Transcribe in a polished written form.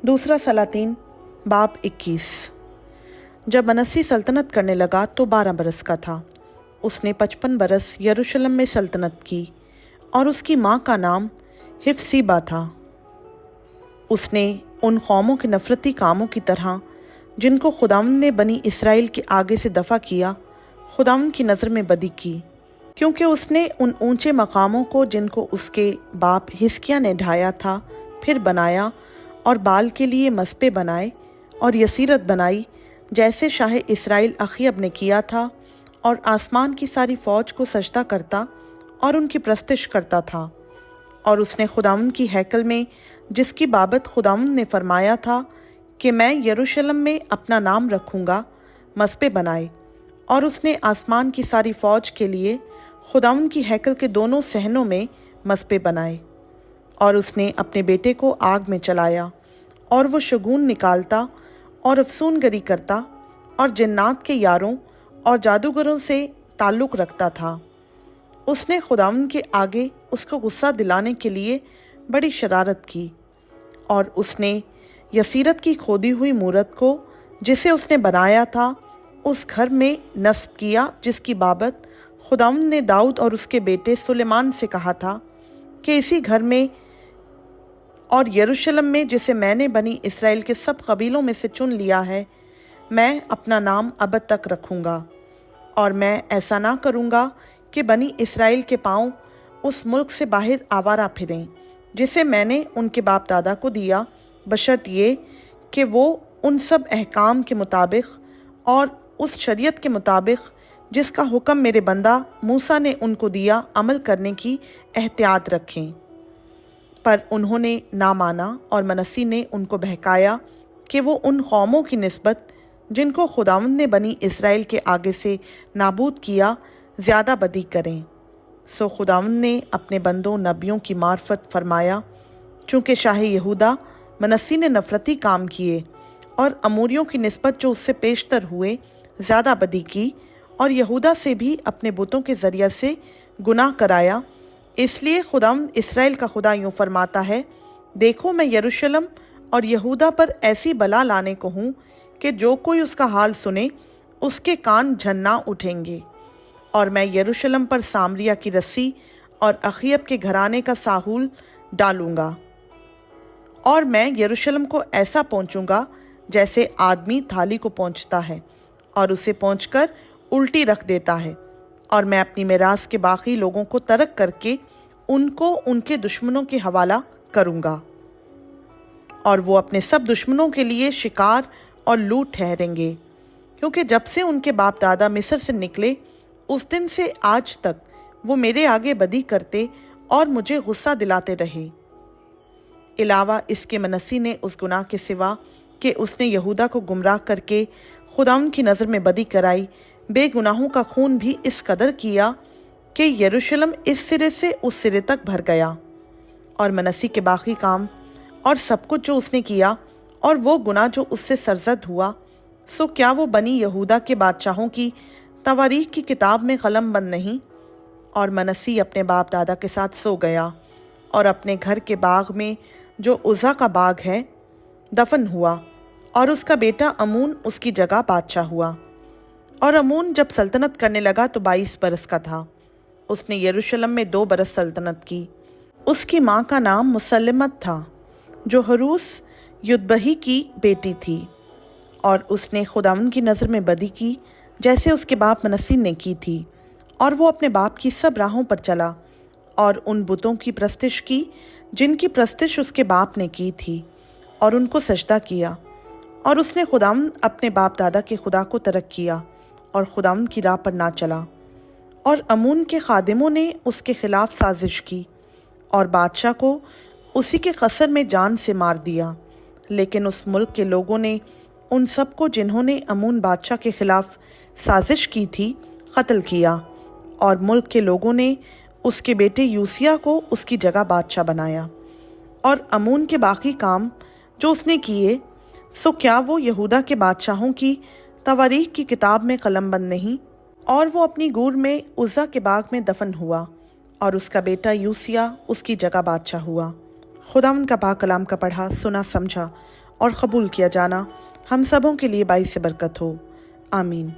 दूसरा सलातीन बाब 21। जब मनस्सी सल्तनत करने लगा तो 12 बरस का था। उसने 55 बरस यरूशलेम में सल्तनत की और उसकी माँ का नाम हिफसीबा था। उसने उन कौमों के नफरती कामों की तरह जिनको खुदावंद ने बनी इसराइल के आगे से दफ़ा किया, खुदावंद की नज़र में बदी की, क्योंकि उसने उन ऊंचे मकामों को जिनको उसके बाप हिजकिय्याह ने ढाया था फिर बनाया और बाल के लिए मस्बे बनाए और यसीरत बनाई, जैसे शाह इसराइल अखीयब ने किया था, और आसमान की सारी फौज को सजदा करता और उनकी प्रस्तिश करता था। और उसने खुदावंद की हैकल में, जिसकी बाबत खुदावंद ने फरमाया था कि मैं यरूशलेम में अपना नाम रखूँगा, मस्बे बनाए। और उसने आसमान की सारी फौज के लिए खुदावंद की हैकल के दोनों सहनों में मस्बे बनाए। और उसने अपने बेटे को आग में चलाया और वो शगुन निकालता और अफसूनगरी करता और जिन्नात के यारों और जादूगरों से ताल्लुक़ रखता था। उसने खुदावंद के आगे उसको गुस्सा दिलाने के लिए बड़ी शरारत की, और उसने यसीरत की खोदी हुई मूरत को जिसे उसने बनाया था उस घर में नस्ब किया, जिसकी बाबत खुदावंद ने दाऊद और उसके बेटे सुलेमान से कहा था कि इसी घर में और यरूशलेम में, जिसे मैंने बनी इसराइल के सब कबीलों में से चुन लिया है, मैं अपना नाम अब तक रखूँगा। और मैं ऐसा ना करूँगा कि बनी इसराइल के पाँव उस मुल्क से बाहर आवारा फिरें जिसे मैंने उनके बाप दादा को दिया, बशर्त ये कि वो उन सब अहकाम के मुताबिक और उस शरीयत के मुताबिक जिसका हुक्म मेरे बंदा मूसा ने उनको दिया, अमल करने की एहतियात रखें। पर उन्होंने ना माना, और मनस्सी ने उनको बहकाया कि वो उन कौमों की निस्बत जिनको खुदावंद ने बनी इसराइल के आगे से नाबूद किया, ज़्यादा बदी करें। सो खुदावंद ने अपने बंदों नबियों की मार्फत फरमाया, चूँकि शाह यहूदा मनस्सी ने नफरती काम किए और अमूरियों की निस्बत जो उससे पेशतर हुए ज़्यादा बदी की, और यहूदा से भी अपने बुतों के ज़रिए से गुनाह कराया, इसलिए खुदावंद इसराइल का खुदा यूँ फरमाता है, देखो मैं यरूशलेम और यहूदा पर ऐसी बला लाने को हूँ कि जो कोई उसका हाल सुने उसके कान झन्ना उठेंगे। और मैं यरूशलेम पर सामरिया की रस्सी और अखीयब के घराने का साहुल डालूँगा, और मैं यरूशलेम को ऐसा पहुँचूँगा जैसे आदमी थाली को पहुँचता है और उसे पहुँचकर उल्टी रख देता है। और मैं अपनी मिरास के बाकी लोगों को तर्क करके उनको उनके दुश्मनों के हवाला करूँगा, और वो अपने सब दुश्मनों के लिए शिकार और लूट ठहरेंगे, क्योंकि जब से उनके बाप दादा मिस्र से निकले उस दिन से आज तक वो मेरे आगे बदी करते और मुझे गुस्सा दिलाते रहे। अलावा इसके मनस्सी ने उस गुनाह के सिवा कि उसने यहूदा को गुमराह करके खुदावंद की नज़र में बदी कराई, बेगुनाहों का खून भी इस कदर किया कि यरूशलेम इस सिरे से उस सिरे तक भर गया। और मनस्सी के बाकी काम और सब कुछ जो उसने किया और वो गुनाह जो उससे सरजद हुआ, सो क्या वो बनी यहूदा के बादशाहों की तवारीख की किताब में कलम बंद नहीं? और मनस्सी अपने बाप दादा के साथ सो गया और अपने घर के बाग में जो उज़ा का बाग है दफन हुआ, और उसका बेटा अमून उसकी जगह बादशाह हुआ। और अमून जब सल्तनत करने लगा तो 22 बरस का था। उसने यरूशलेम में 2 बरस सल्तनत की। उसकी माँ का नाम मुसल्लमत था, जो हरूस युद्बही की बेटी थी। और उसने खुदावंद की नज़र में बदी की जैसे उसके बाप मनस्सी ने की थी, और वो अपने बाप की सब राहों पर चला और उन बुतों की प्रस्तिश की जिनकी प्रस्तिश उसके बाप ने की थी, और उनको सजदा किया। और उसने खुदावंद अपने बाप दादा के खुदा को तर्क किया और खुदावंद की राह पर ना चला। और अमून के खादिमों ने उसके खिलाफ साजिश की और बादशाह को उसी के कसर में जान से मार दिया। लेकिन उस मुल्क के लोगों ने उन सब को जिन्होंने अमून बादशाह के खिलाफ साजिश की थी कत्ल किया, और मुल्क के लोगों ने उसके बेटे यूसिया को उसकी जगह बादशाह बनाया। और अमून के बाकी काम जो उसने किए, सो क्या वो यहूदा के बादशाहों की तवारीख की किताब में कलमबंद नहीं? और वो अपनी गूर में उज़्ज़ा के बाग में दफन हुआ, और उसका बेटा यूसिया उसकी जगह बादशाह हुआ। खुदावंद का पाक कलाम का पढ़ा, सुना, समझा اور قبول کیا جانا ہم سبوں کے لیے باعث برکت ہو، آمین۔